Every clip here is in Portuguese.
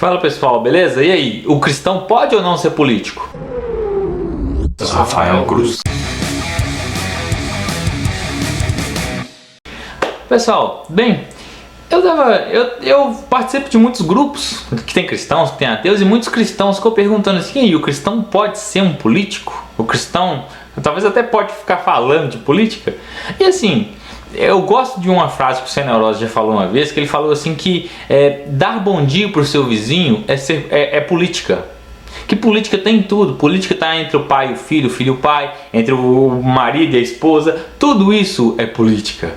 Fala pessoal, beleza? E aí, o cristão pode ou não ser político? Rafael Cruz. Pessoal, bem, eu participo de muitos grupos que tem cristãos, que tem ateus, e muitos cristãos ficam perguntando assim: e aí, o cristão pode ser um político? O cristão talvez até pode ficar falando de política? E assim, eu gosto de uma frase que o Senna Neurose já falou uma vez, que ele falou assim que dar bom dia pro seu vizinho é política. Que política tem tudo. Política está entre o pai e o filho e o pai, entre o marido e a esposa. Tudo isso é política.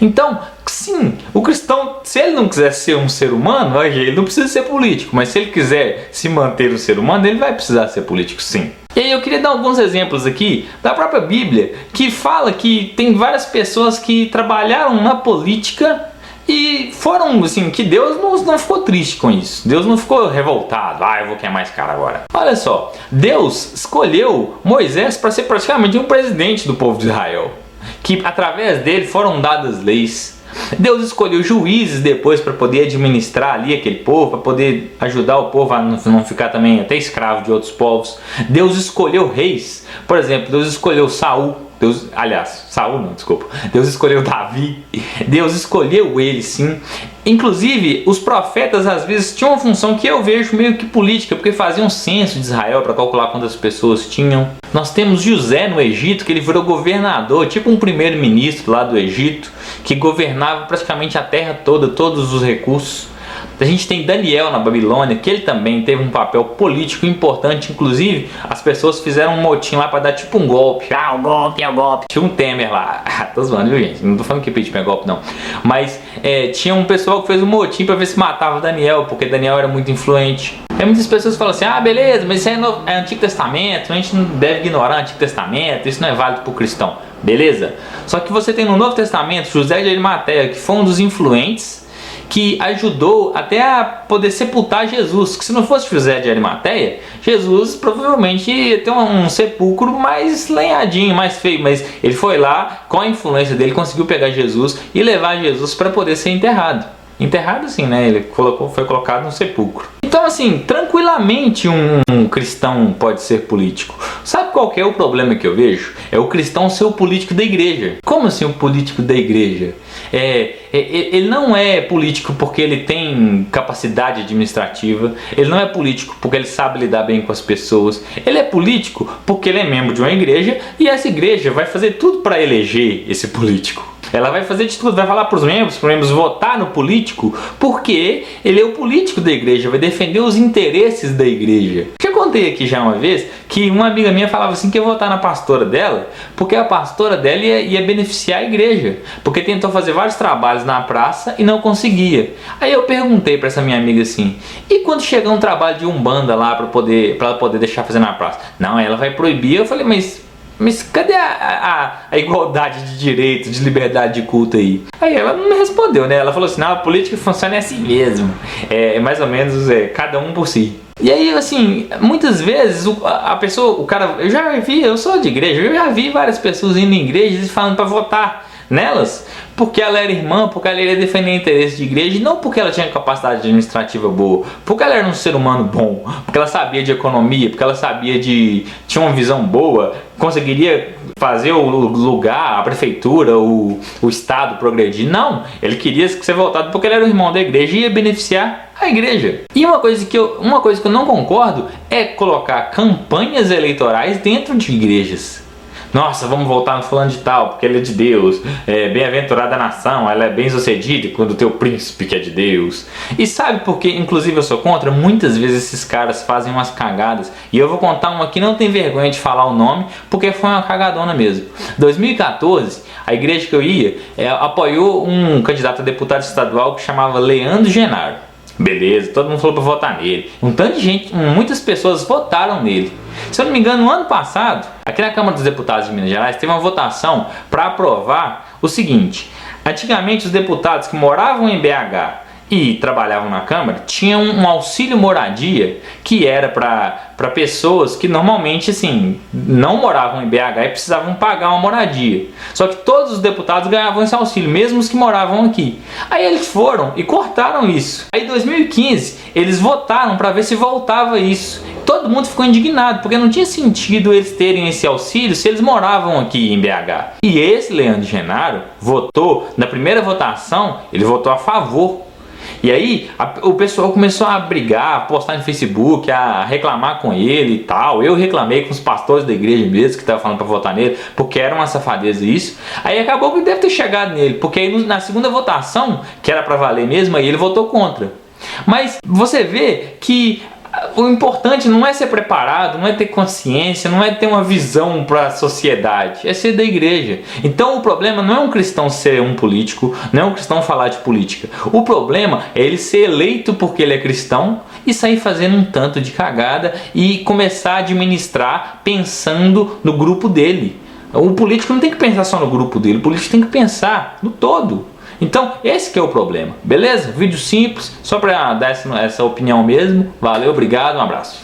Então, sim, o cristão, se ele não quiser ser um ser humano, ele não precisa ser político. Mas se ele quiser se manter um ser humano, ele vai precisar ser político, sim. E aí eu queria dar alguns exemplos aqui da própria Bíblia, que fala que tem várias pessoas que trabalharam na política e foram, assim, que Deus não ficou triste com isso. Deus não ficou revoltado. Eu vou queimar esse cara agora. Olha só, Deus escolheu Moisés para ser praticamente um presidente do povo de Israel, que através dele foram dadas leis. Deus escolheu juízes depois para poder administrar ali aquele povo, para poder ajudar o povo a não ficar também até escravo de outros povos. Deus escolheu reis. Por exemplo, Deus escolheu Saul. Deus escolheu Davi. Deus escolheu ele, sim. Inclusive, os profetas às vezes tinham uma função que eu vejo meio que política, porque faziam um censo de Israel para calcular quantas pessoas tinham. Nós temos José no Egito, que ele virou governador, tipo um primeiro-ministro lá do Egito, que governava praticamente a terra toda, todos os recursos. A gente tem Daniel na Babilônia, que ele também teve um papel político importante. Inclusive, as pessoas fizeram um motim lá para dar tipo um golpe. O golpe é o golpe. Tinha um Temer lá. Tô zoando, viu, gente? Não tô falando que impeachment é golpe, não. Mas tinha um pessoal que fez um motim para ver se matava Daniel, porque Daniel era muito influente. Aí muitas pessoas falam assim: beleza, mas isso é Antigo Testamento, a gente não deve ignorar o Antigo Testamento, isso não é válido para o cristão. Beleza? Só que você tem no Novo Testamento José de Arimateia, que foi um dos influentes, que ajudou até a poder sepultar Jesus. Que se não fosse José de Arimateia, Jesus provavelmente ia ter um sepulcro mais lenhadinho, mais feio. Mas ele foi lá, com a influência dele, conseguiu pegar Jesus e levar Jesus para poder ser enterrado. Enterrado assim, né? Ele foi colocado no sepulcro. Então assim, tranquilamente um cristão pode ser político. Sabe qual que é o problema que eu vejo? É o cristão ser o político da igreja. Como assim o político da igreja? Ele não é político porque ele tem capacidade administrativa. Ele não é político porque ele sabe lidar bem com as pessoas. Ele é político porque ele é membro de uma igreja e essa igreja vai fazer tudo para eleger esse político. Ela vai fazer de tudo, vai falar para os membros votar no político, porque ele é o político da igreja, vai defender os interesses da igreja. Já contei aqui já uma vez que uma amiga minha falava assim que ia votar na pastora dela, porque a pastora dela ia beneficiar a igreja, porque tentou fazer vários trabalhos na praça e não conseguia. Aí eu perguntei para essa minha amiga assim: e quando chegar um trabalho de umbanda lá para ela poder deixar fazer na praça? Não, ela vai proibir. Eu falei: mas cadê a igualdade de direitos, de liberdade de culto aí? Aí ela não me respondeu, né? Ela falou assim: não, a política funciona assim mesmo. É mais ou menos cada um por si. E aí, assim, muitas vezes a pessoa, o cara, eu sou de igreja, eu já vi várias pessoas indo em igrejas e falando para votar nelas, porque ela era irmã, porque ela ia defender interesse de igreja, e não porque ela tinha capacidade administrativa boa, porque ela era um ser humano bom, porque ela sabia de economia, porque ela tinha uma visão boa, conseguiria fazer o lugar, a prefeitura, o estado progredir. Não, ele queria ser votado porque ele era o irmão da igreja e ia beneficiar a igreja. E uma coisa que eu não concordo é colocar campanhas eleitorais dentro de igrejas. Nossa, vamos voltar no fulano de tal, porque ele é de Deus. Bem-aventurada a nação, ela é bem-sucedida quando o teu príncipe que é de Deus. E sabe por que, inclusive, eu sou contra? Muitas vezes esses caras fazem umas cagadas. E eu vou contar uma que não tem vergonha de falar o nome, porque foi uma cagadona mesmo. 2014, a igreja que eu ia apoiou um candidato a deputado estadual que chamava Leandro Genaro. Beleza, todo mundo falou para votar nele. Um tanto de gente, muitas pessoas votaram nele. Se eu não me engano, no ano passado, aqui na Câmara dos Deputados de Minas Gerais, teve uma votação para aprovar o seguinte: antigamente os deputados que moravam em BH e trabalhavam na Câmara tinham um auxílio moradia que era para pessoas que normalmente assim não moravam em BH e precisavam pagar uma moradia. Só que todos os deputados ganhavam esse auxílio, mesmo os que moravam aqui. Aí eles foram e cortaram isso. Aí em 2015 eles votaram para ver se voltava isso. Todo mundo ficou indignado, porque não tinha sentido eles terem esse auxílio se eles moravam aqui em BH. E esse Leandro Genaro votou, na primeira votação, ele votou a favor. E aí o pessoal começou a brigar, a postar no Facebook, a reclamar com ele e tal. Eu reclamei com os pastores da igreja mesmo que estavam falando para votar nele, porque era uma safadeza isso. Aí acabou que deve ter chegado nele, porque aí na segunda votação, que era para valer mesmo, aí ele votou contra. Mas você vê que o importante não é ser preparado, não é ter consciência, não é ter uma visão para a sociedade, é ser da igreja. Então o problema não é um cristão ser um político, não é um cristão falar de política. O problema é ele ser eleito porque ele é cristão e sair fazendo um tanto de cagada e começar a administrar pensando no grupo dele. O político não tem que pensar só no grupo dele, o político tem que pensar no todo. Então, esse que é o problema, beleza? Vídeo simples, só para dar essa opinião mesmo. Valeu, obrigado, um abraço.